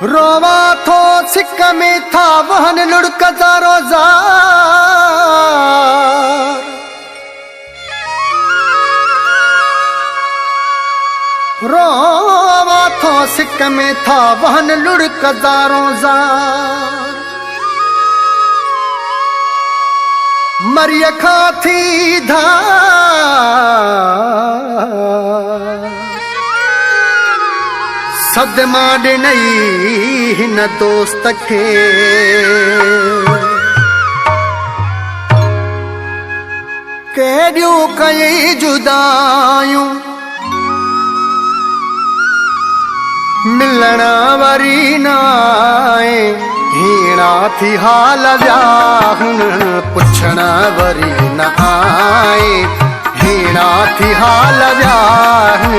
रोवा थो सिक में था वहन लुढ़कता रोज़ार। रोवा थो सिक में था वहन लुढ़कता रोज़ार। मरिय खा थी धार सदमा ॾिनई हिन दोस्त खे। केॾियूं कयई जुदायूं मिलण वरी न आए। हीणा थी हाल व्याहुन पुछण वरी न आए। हीणा थी हाल व्याहुन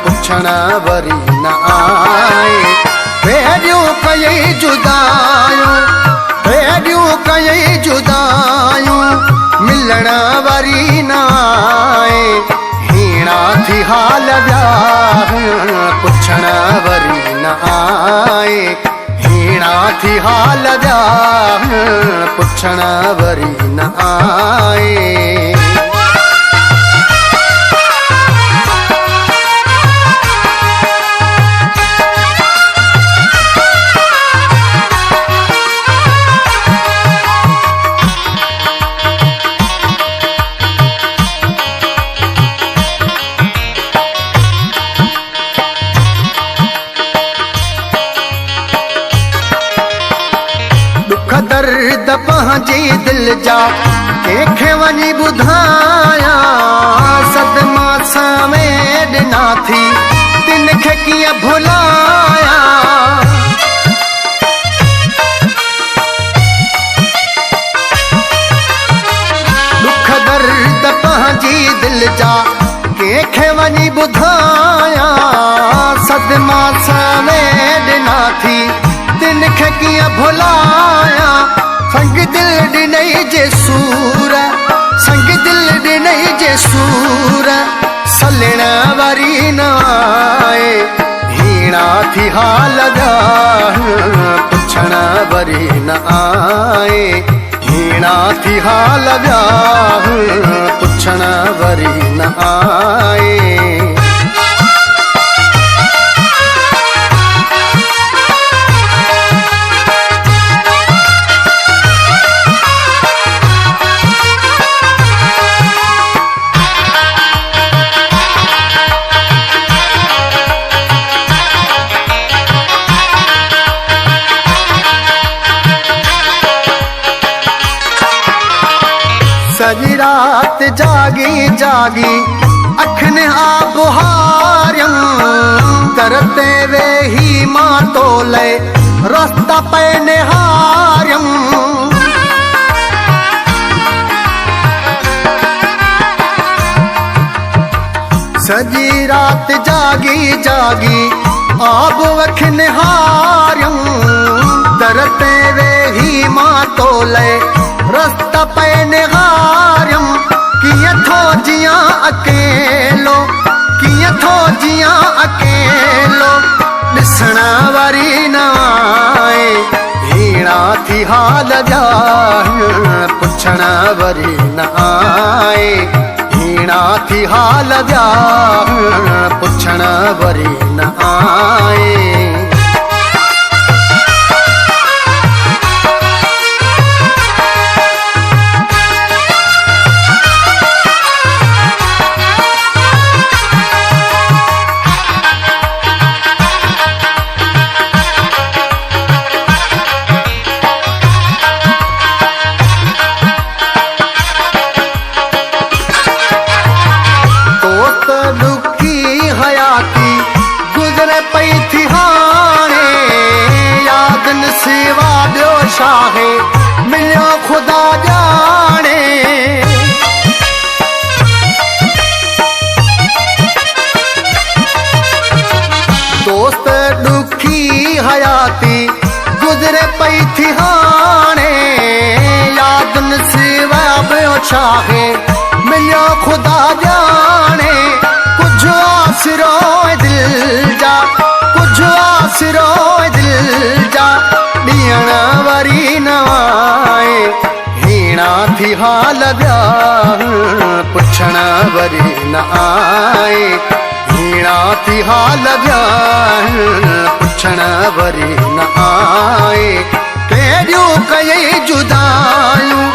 पुछण वरी न आए। भेड़ियूं कयई जुदायूं भेड़ियूं कयई जुदायूं मिलण वरी न आए। हीणा थी हाल व्याहुन पुछण वरी न आए। हीणा थी हाल व्याहुन पुछण वरी न आए। दर्द पंहिंजी दिल जा कंहिंखे वञी ॿुधायां। सदमा समेत ॾिना थी तिन खे कीअं भुलायां। दुख दर्द पंहिंजी दिल जा कंहिंखे वञी ॿुधायां। सदमा समेत ॾिना थी तिन खे कीअं भुलायां। संग दिल ॾिनई जे सूर संग दिल ॾिनई जे सूर सलण वरी न आए। हीणा थी हाल व्याहुन पुछण वरी न आए। हीणा थी हाल व्याहुन पुछण वरी न आए। सॼी रात जागी जागी अखियुनि आब हारियम। दर ते वेही मां तोले रस्ता पे निहारियम। सॼी रात जागी जागी आब अखियुनि निहारियम। दर ते वेही मां तोले रस्ता पे निहारियम। कीअं थो जियां अकेलो कीअं थो जियां अकेलो ॾिसण वरी न आए। हीणा थी हाल व्याहुन पुछण वरी न आए। हीणा थी हाल व्याहुन पुछण वरी न आए। गुज़रे पई थी हाणे यादनि सिवा ॿियो छा आहे मिलियो ख़ुदा ॼाणे। दोस्त ॾुखी हयाती गुज़रे पई थी हाणे यादनि सिवा ॿियो छा आहे मिलियो ख़ुदा ॼाणे। कुझु आसिरो दिल जा कुझु आसिरो दिल हाल व्याह पुछण वरी न आए। हीणा थी हाल व्याह पुछण वरी न आए। केॾियूं कयई जुदायूं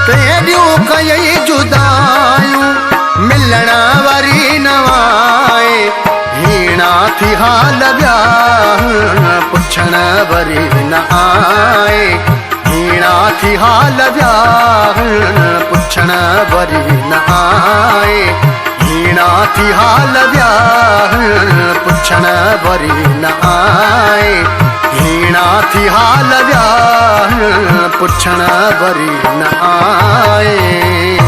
केॾियूं कयई जुदायूं मिलण वरी न आए। हीणा थी हाल व्याह पुछण वरी न आए। हीणा थी हाल व्याह पुछण वरी न आए। हीणा थी हाल व्याह पुछण वरी न आए। हीणा थी हाल व्याह पुछण वरी न आए।